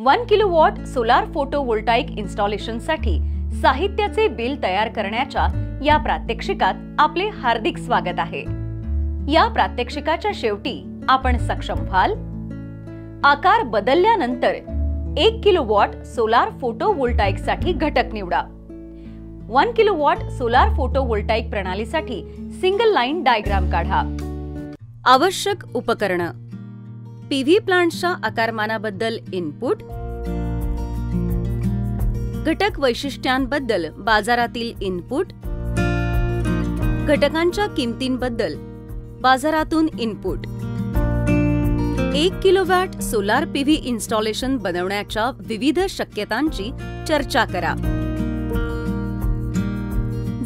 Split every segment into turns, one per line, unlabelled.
1 kilowatt solar फोटोव्होल्टाइक इन्स्टॉलेशनसाठी साहित्याचे bill तयार करण्याच्या या प्रात्यक्षिकात आपले हार्दिक स्वागत आहे। या प्रात्यक्षिकाच्या शेवटी आपण सक्षम व्हाल आकार बदलल्यानंतर 1 किलोवॉट सोलार फोटोव्होल्टाइकसाठी घटक निवडा। 1 किलोवॉट सोलार फोटोव्होल्टाइक प्रणालीसाठी सिंगल लाइन डायग्राम काढा। आवश्यक उपकरणे पीव्ही प्लांट्सच्या आकारमानाबद्दल इनपुट, घटक वैशिष्ट्यांबद्दल बाजारातील इनपुट, घटकांच्या किमतींबद्दल बाजारातून input. 1 kilowatt solar PV installation बनवण्याच्या विविध शक्यतांची चर्चा करा।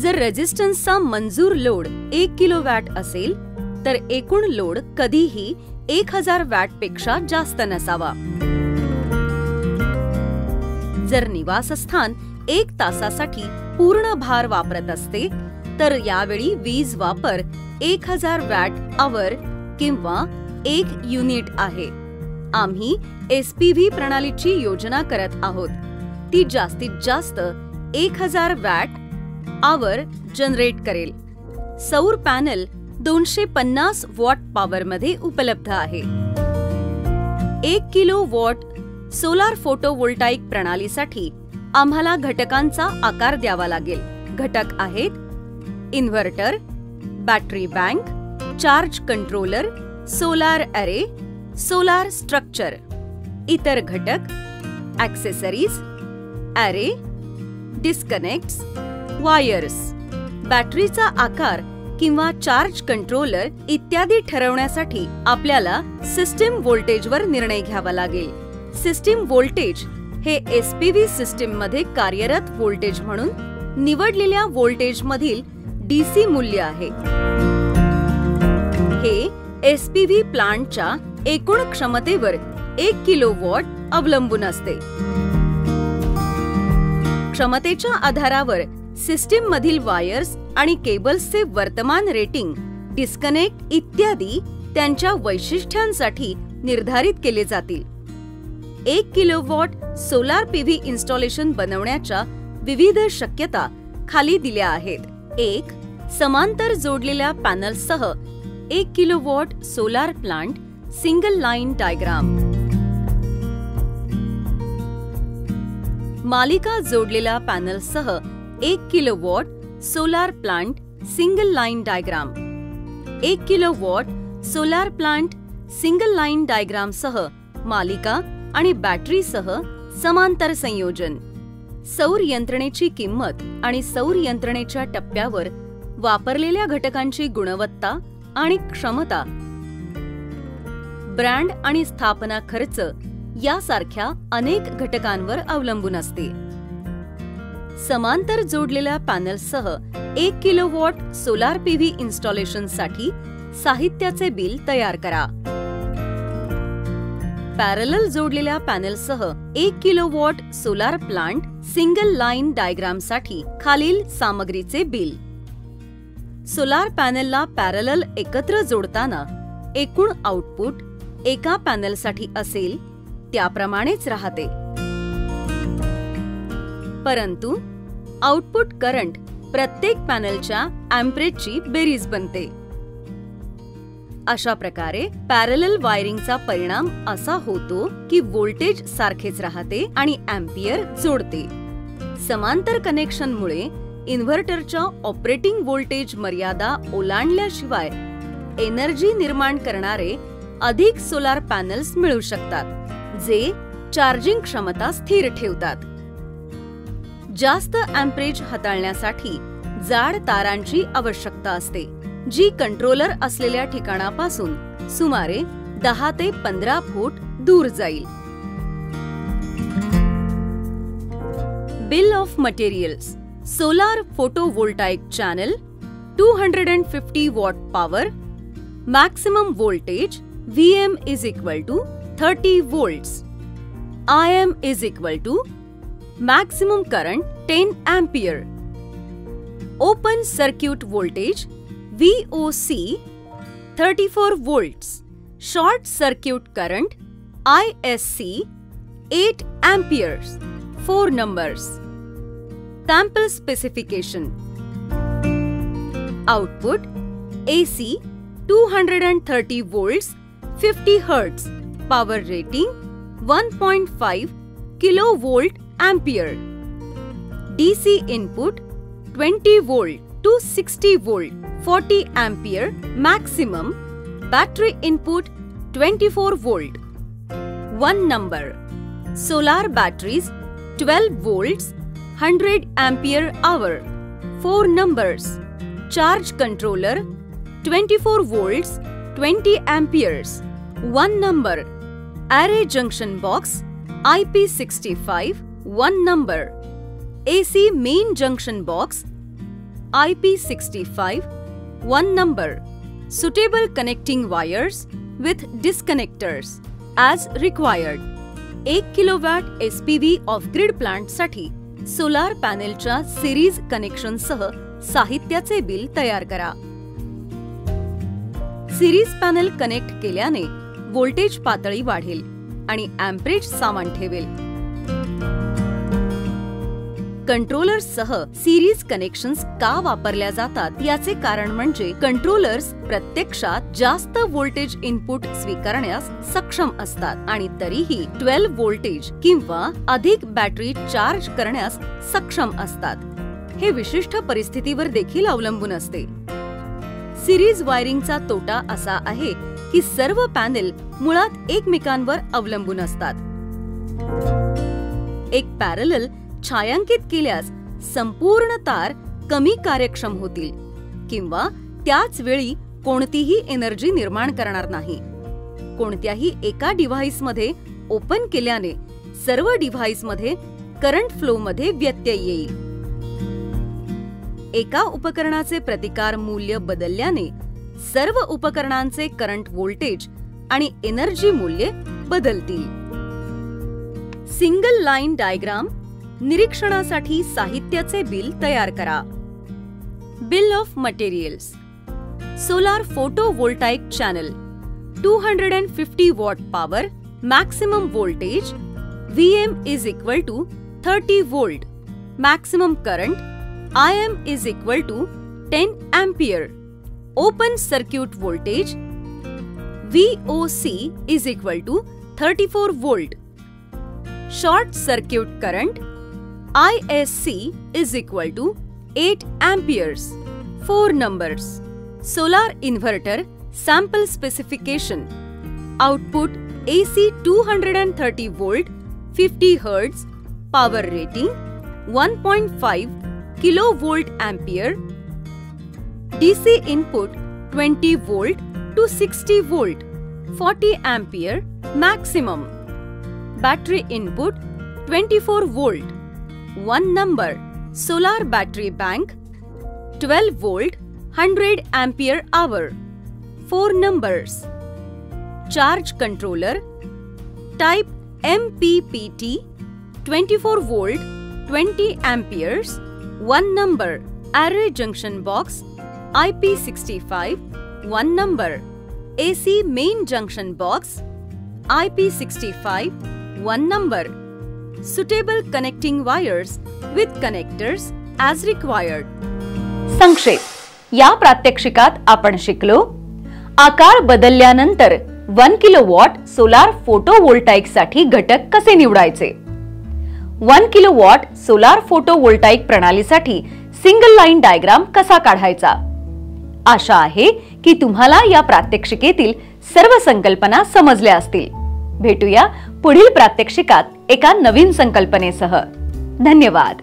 जर रेझिस्टन्सचा मंजूर लोड 1 किलोवॅट असेल तर एकूण लोड कधीही 1000 वॅट पेक्षा जास्त नसावा। जर निवासस्थान 1 तासासाठी पूर्ण भार वापरत असते तर यावेळी वीज वापर 1000 वॅट आवर किंवा 1 युनिट आहे। आम्ही एसपीव्ही प्रणालीची योजना करत आहोत। ती जास्तीत जास्त 1000 वॅट आवर जनरेट करेल। सौर पॅनल 250 वॉट पॉवर मध्ये उपलब्ध आहे। 1 किलोवॉट सोलार फोटोव्होल्टाइक प्रणालीसाठी आम्हाला घटकांचा आकार द्यावा लागेल। घटक आहेत inverter, battery bank, charge controller, solar array, solar structure. इतर घटक ॲक्सेसरीज, ॲरे, डिस्कनेक्ट्स, वायर्स। बॅटरीचा आकार किंवा चार्ज कंट्रोलर इत्यादी ठरवण्यासाठी आपल्याला सिस्टीम व्होल्टेजवर निर्णय घ्यावा लागेल। सिस्टीम व्होल्टेज हे एसपीव्ही सिस्टीम मध्ये कार्यरत व्होल्टेज म्हणून निवडलेल्या व्होल्टेजमधील डीसी मूल्य आहे। हे एसपीव्ही प्लांटच्या एकूण क्षमतेवर 1 किलोवॉट अवलंबून असते। क्षमतेच्या आधारावर सिस्टीम मधील वायर्स आणि केबल्सचे वर्तमान रेटिंग, डिस्कनेक्ट इत्यादी त्यांच्या वैशिष्ट्यांसाठी निर्धारित केले जातील। 1 किलोवॉट सोलार पीव्ही इन्स्टॉलेशन बनवण्याच्या विविध शक्यता खाली दिल्या आहेत। 1. समांतर जोडलेल्या पॅनल्ससह 1 kilowatt solar plant single line diagram. मालिका जोडलेल्या पॅनल्ससह 1 kilowatt solar plant single line diagram. 1 kilowatt solar plant single line diagram सह मालिका आणि बॅटरीसह समांतर संयोजन। सौर यंत्रणेची किंमत आणि सौर यंत्रणेच्या टप्प्यावर वापरलेल्या घटकांची गुणवत्ता आणि क्षमता, ब्रँड आणि स्थापना खर्च यासारख्या अनेक घटकांवर अवलंबून असते। समांतर जोडलेल्या पॅनल्ससह 1 किलोवॉट सोलार पीव्ही इन्स्टॉलेशनसाठी साहित्याचे बिल तयार करा। पॅरलल जोडलेल्या पॅनलसह 1 kilowatt solar plant single line डायग्रामसाठी खालील सामग्रीचे बिल। सोलार पॅनलला पॅरलल एकत्र जोडताना एकूण आउटपुट एका पॅनलसाठी असेल त्याप्रमाणेच राहते, परंतु आउटपुट करंट प्रत्येक पॅनलच्या अँपरेजची बेरीज बनते। अशा प्रकारे पॅरलल वायरिंगचा परिणाम असा होतो की व्होल्टेज सारखेच राहते आणि अँपियर जोडते। समांतर कनेक्शनमुळे इन्व्हर्टरच्या ऑपरेटिंग व्होल्टेज मर्यादा ओलांडल्याशिवाय एनर्जी निर्माण करणारे अधिक सोलार पॅनल्स मिळू शकतात, जे चार्जिंग क्षमता स्थिर ठेवतात। जास्त अँपरेज हाताळण्यासाठी जाड तारांची आवश्यकता असते, जी कंट्रोलर असलेल्या ठिकाणापासून सुमारे 10 ते 15 फूट दूर जाईल। Bill of materials. Solar photovoltaic channel 250 watt power, maximum voltage VM is equal to 30 volts, IM is equal to maximum current 10 ampere, open circuit voltage VOC 34 volts, short circuit current ISC 8 amperes, 4 numbers. Sample specification. Output AC 230 volts, 50 Hz. Power rating 1.5 kilovolt ampere. DC input 20 volt to 60 volt, 40 ampere maximum. Battery input 24 volt. 1 number. Solar batteries 12 volts, 100 ampere hour. 4 numbers. Charge controller 24 volts, 20 amperes. 1 number. Array junction box IP65, 1 number. AC main junction box IP65, 1 number. Suitable connecting wires with disconnectors as required. 1 kilowatt SPV of grid plant साठी solar पॅनेलच्या series connection सह साहित्याचे bill तयार करा. Series panel connect केल्याने voltage पातळी वाढेल आणि amperage समान ठेवेल. कंट्रोलर्स सह सिरीज कनेक्शन्स का वापरल्या जातात याचे कारण म्हणजे कंट्रोलर्स प्रत्यक्षात जास्त व्होल्टेज इनपुट स्वीकारण्यास सक्षम असतात आणि तरीही 12 व्होल्टेज किंवा अधिक बॅटरी चार्ज करण्यास सक्षम असतात. हे विशिष्ट परिस्थितीवर देखील अवलंबून असते. सिरीज वायरिंगचा तोटा असा आहे की सर्व पॅनेल मुळात एकमेकांवर अवलंबून असतात. एक पॅरलल छायांकित केल्यास संपूर्ण तार कमी कार्यक्षम होतील किंवा त्याच वेळी कोणतीही एनर्जी निर्माण करणार नाही. कोणत्याही एका डिव्हाइसमध्ये ओपन केल्याने सर्व डिव्हाइसमध्ये करंट फ्लोमध्ये व्यत्यय येईल. एका उपकरणाचे प्रतिकार मूल्य बदलल्याने सर्व उपकरणांचे करंट व्होल्टेज आणि एनर्जी मूल्ये बदलतील. सिंगल लाईन डायग्राम निरीक्षणासाठी साहित्याचे बिल तयार करा. Bill of materials. Solar photovoltaic channel 250 watt power, maximum voltage VM is equal to 30 volt, maximum current IM is equal to 10 ampere. Open circuit voltage VOC is equal to 34 volt. Short circuit current ISC is equal to 8 amperes. 4 numbers. Solar inverter sample specification. Output AC 230 volt, 50 Hz. Power rating 1.5 kilovolt ampere. DC input 20 volt to 60 volt, 40 ampere maximum. Battery input 24 volt. 1 number. Solar battery bank 12 volt, 100 ampere hour. 4 numbers. Charge controller type MPPT 24 volt, 20 amperes. 1 number. Array junction box IP65, 1 number. AC main junction box IP65, 1 number. Suitable connecting wires with connectors as required.
संक्षेप. या प्रात्यक्षिकात आपण शिकलो आकार बदलल्यानंतर 1 kilowatt solar photovoltaic साठी घटक कसे निवडायचे. 1 किलोवॉट सोलार फोटोवोल्टाइक प्रणालीसाठी सिंगल लाईन डायग्राम कसा काढायचा. आशा आहे की तुम्हाला या प्रात्यक्षिकेतील सर्व संकल्पना समजल्या असतील. भेटूया पुढील प्रात्यक्षिकात एका नवीन संकल्पनेसह. धन्यवाद.